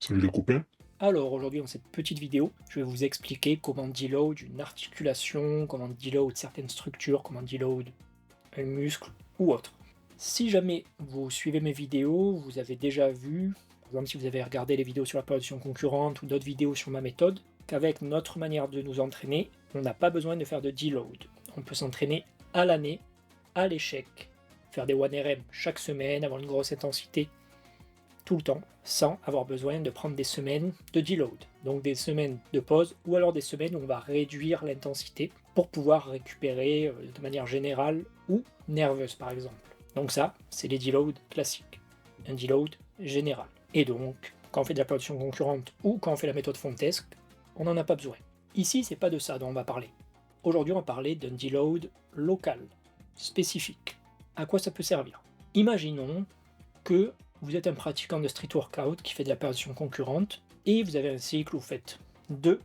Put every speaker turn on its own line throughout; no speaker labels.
Salut les copains.
Alors aujourd'hui dans cette petite vidéo, je vais vous expliquer comment deload une articulation, comment deload certaines structures, comment deload un muscle ou autre. Si jamais vous suivez mes vidéos, vous avez déjà vu, par exemple si vous avez regardé les vidéos sur la position concurrente ou d'autres vidéos sur ma méthode, qu'avec notre manière de nous entraîner, on n'a pas besoin de faire de deload. On peut s'entraîner à l'année, à l'échec, faire des 1RM chaque semaine, avoir une grosse intensité tout le temps, sans avoir besoin de prendre des semaines de deload. Donc des semaines de pause, ou alors des semaines où on va réduire l'intensité pour pouvoir récupérer de manière générale ou nerveuse par exemple. Donc ça, c'est les deloads classiques, un deload général. Et donc, quand on fait de la production concurrente ou quand on fait la méthode Fontesque, on n'en a pas besoin. Ici, c'est pas de ça dont on va parler. Aujourd'hui, on va parler d'un deload local, spécifique. À quoi ça peut servir? Imaginons que vous êtes un pratiquant de street workout qui fait de la position concurrente et vous avez un cycle où vous faites de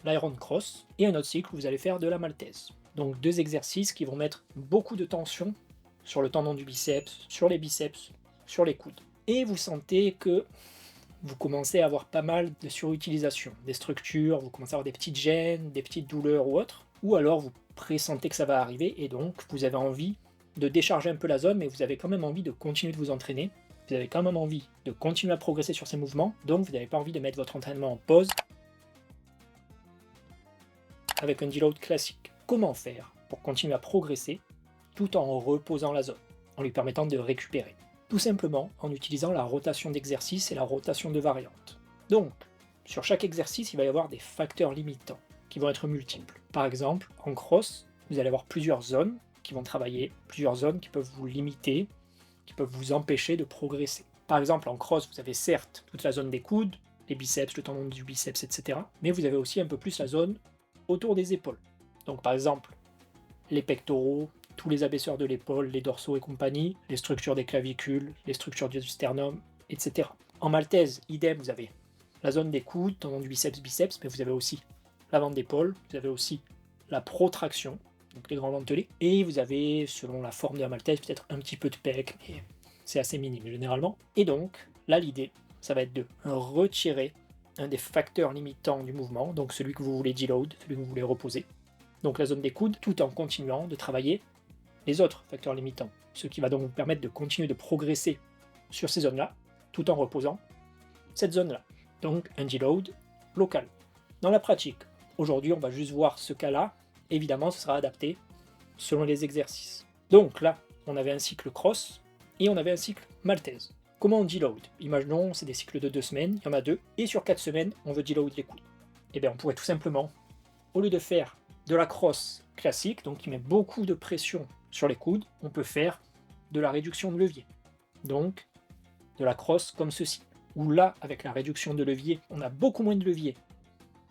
l'iron cross et un autre cycle où vous allez faire de la maltaise. Donc deux exercices qui vont mettre beaucoup de tension sur le tendon du biceps, sur les biceps, sur les coudes. Et vous sentez que vous commencez à avoir pas mal de surutilisation des structures, vous commencez à avoir des petites gênes, des petites douleurs ou autres, ou alors vous pressentez que ça va arriver et donc vous avez envie de décharger un peu la zone, mais vous avez quand même envie de continuer de vous entraîner, vous avez quand même envie de continuer à progresser sur ces mouvements, donc vous n'avez pas envie de mettre votre entraînement en pause avec un deload classique. Comment faire pour continuer à progresser tout en reposant la zone, en lui permettant de récupérer? Tout simplement en utilisant la rotation d'exercice et la rotation de variante. Donc, sur chaque exercice, il va y avoir des facteurs limitants qui vont être multiples. Par exemple, en cross, vous allez avoir plusieurs zones qui vont travailler, plusieurs zones qui peuvent vous limiter, qui peuvent vous empêcher de progresser. Par exemple, en cross, vous avez certes toute la zone des coudes, les biceps, le tendon du biceps, etc. Mais vous avez aussi un peu plus la zone autour des épaules. Donc par exemple, les pectoraux, tous les abaisseurs de l'épaule, les dorsaux et compagnie, les structures des clavicules, les structures du sternum, etc. En maltaise, idem, vous avez la zone des coudes, tendon du biceps, mais vous avez aussi l'avant d'épaule, vous avez aussi la protraction, donc les grands dentelés, et vous avez, selon la forme de la maltaise, peut-être un petit peu de pec, mais c'est assez minime généralement. Et donc, là, l'idée, ça va être de retirer un des facteurs limitants du mouvement, donc celui que vous voulez deload, celui que vous voulez reposer, donc la zone des coudes, tout en continuant de travailler les autres facteurs limitants, ce qui va donc vous permettre de continuer de progresser sur ces zones-là, tout en reposant cette zone-là. Donc un deload local. Dans la pratique, aujourd'hui on va juste voir ce cas-là, évidemment ce sera adapté selon les exercices. Donc là, on avait un cycle cross et on avait un cycle maltaise. Comment on deload? Imaginons c'est des cycles de 2 semaines, il y en a 2, et sur 4 semaines on veut deload les coudes. Et bien on pourrait tout simplement, au lieu de faire de la cross classique, donc qui met beaucoup de pression sur les coudes, on peut faire de la réduction de levier. Donc de la cross comme ceci. Où là, avec la réduction de levier, on a beaucoup moins de levier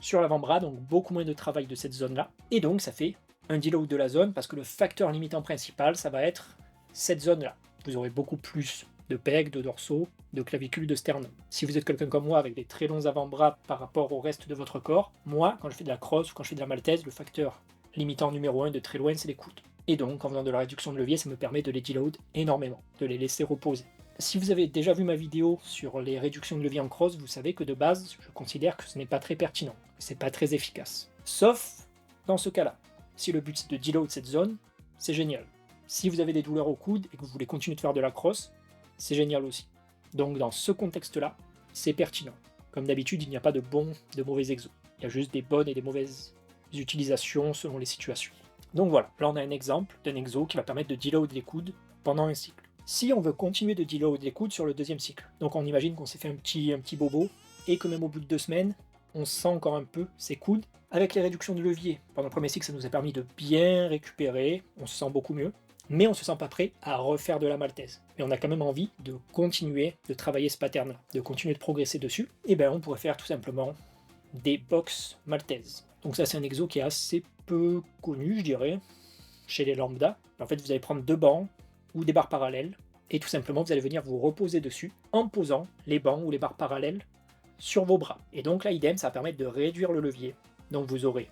sur l'avant-bras, donc beaucoup moins de travail de cette zone-là. Et donc ça fait un deload de la zone, parce que le facteur limitant principal, ça va être cette zone-là. Vous aurez beaucoup plus de pecs, de dorsaux, de clavicules, de sternum. Si vous êtes quelqu'un comme moi avec des très longs avant-bras par rapport au reste de votre corps, moi, quand je fais de la crosse ou quand je fais de la maltaise, le facteur limitant numéro 1 de très loin, c'est les coudes. Et donc, en faisant de la réduction de levier, ça me permet de les deload énormément, de les laisser reposer. Si vous avez déjà vu ma vidéo sur les réductions de levier en cross, vous savez que de base, je considère que ce n'est pas très pertinent, c'est pas très efficace. Sauf dans ce cas-là. Si le but c'est de deload cette zone, c'est génial. Si vous avez des douleurs au coude et que vous voulez continuer de faire de la cross, c'est génial aussi. Donc dans ce contexte-là, c'est pertinent. Comme d'habitude, il n'y a pas de bons, de mauvais exos. Il y a juste des bonnes et des mauvaises utilisations selon les situations. Donc voilà, là on a un exemple d'un exo qui va permettre de deload les coudes pendant un cycle. Si on veut continuer de deload les coudes sur le deuxième cycle, donc on imagine qu'on s'est fait un petit bobo, et que même au bout de 2 semaines, on sent encore un peu ses coudes. Avec les réductions de levier, pendant le premier cycle, ça nous a permis de bien récupérer, on se sent beaucoup mieux, mais on se sent pas prêt à refaire de la maltaise. Mais on a quand même envie de continuer de travailler ce pattern-là, de continuer de progresser dessus, et ben on pourrait faire tout simplement des box maltaises. Donc ça c'est un exo qui est assez peu connu, je dirais, chez les lambda. En fait, vous allez prendre 2 bancs ou des barres parallèles, et tout simplement vous allez venir vous reposer dessus en posant les bancs ou les barres parallèles sur vos bras. Et donc là, idem, ça va permettre de réduire le levier. Donc vous aurez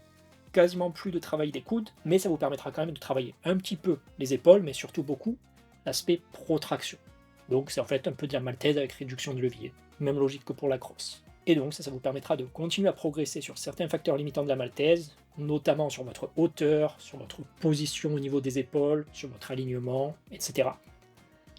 quasiment plus de travail des coudes, mais ça vous permettra quand même de travailler un petit peu les épaules, mais surtout beaucoup l'aspect protraction. Donc c'est en fait un peu de la maltaise avec réduction de levier. Même logique que pour la crosse. Et donc ça vous permettra de continuer à progresser sur certains facteurs limitants de la maltaise, notamment sur votre hauteur, sur votre position au niveau des épaules, sur votre alignement, etc.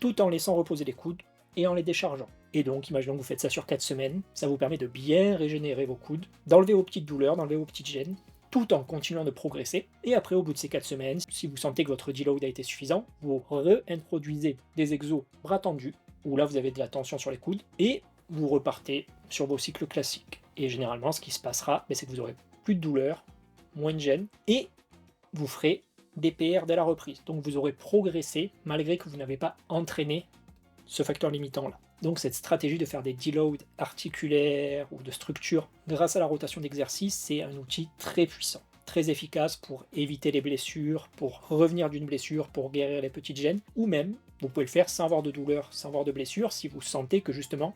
Tout en laissant reposer les coudes et en les déchargeant. Et donc, imaginons que vous faites ça sur 4 semaines, ça vous permet de bien régénérer vos coudes, d'enlever vos petites douleurs, d'enlever vos petites gênes, tout en continuant de progresser. Et après, au bout de ces 4 semaines, si vous sentez que votre deload a été suffisant, vous réintroduisez des exos bras tendus, où là vous avez de la tension sur les coudes, et vous repartez sur vos cycles classiques. Et généralement, ce qui se passera, c'est que vous aurez plus de douleur, moins de gêne, et vous ferez des PR dès la reprise. Donc vous aurez progressé malgré que vous n'avez pas entraîné ce facteur limitant-là. Donc cette stratégie de faire des deloads articulaires ou de structure grâce à la rotation d'exercice, c'est un outil très puissant, très efficace pour éviter les blessures, pour revenir d'une blessure, pour guérir les petites gênes, ou même, vous pouvez le faire sans avoir de douleur, sans avoir de blessure, si vous sentez que justement,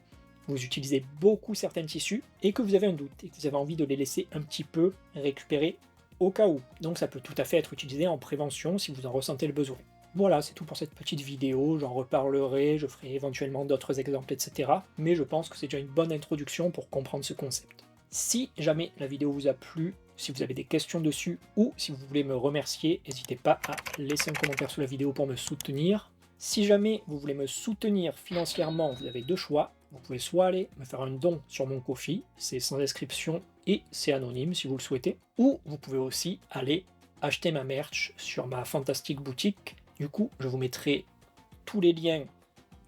vous utilisez beaucoup certains tissus et que vous avez un doute, et que vous avez envie de les laisser un petit peu récupérer au cas où. Donc ça peut tout à fait être utilisé en prévention si vous en ressentez le besoin. Voilà, c'est tout pour cette petite vidéo, j'en reparlerai, je ferai éventuellement d'autres exemples, etc. Mais je pense que c'est déjà une bonne introduction pour comprendre ce concept. Si jamais la vidéo vous a plu, si vous avez des questions dessus, ou si vous voulez me remercier, n'hésitez pas à laisser un commentaire sous la vidéo pour me soutenir. Si jamais vous voulez me soutenir financièrement, vous avez deux choix. Vous pouvez soit aller me faire un don sur mon Ko-fi, c'est sans inscription et c'est anonyme si vous le souhaitez, ou vous pouvez aussi aller acheter ma merch sur ma fantastique boutique. Du coup, je vous mettrai tous les liens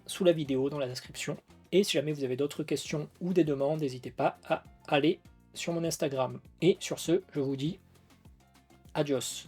sous la vidéo dans la description. Et si jamais vous avez d'autres questions ou des demandes, n'hésitez pas à aller sur mon Instagram. Et sur ce, je vous dis adios.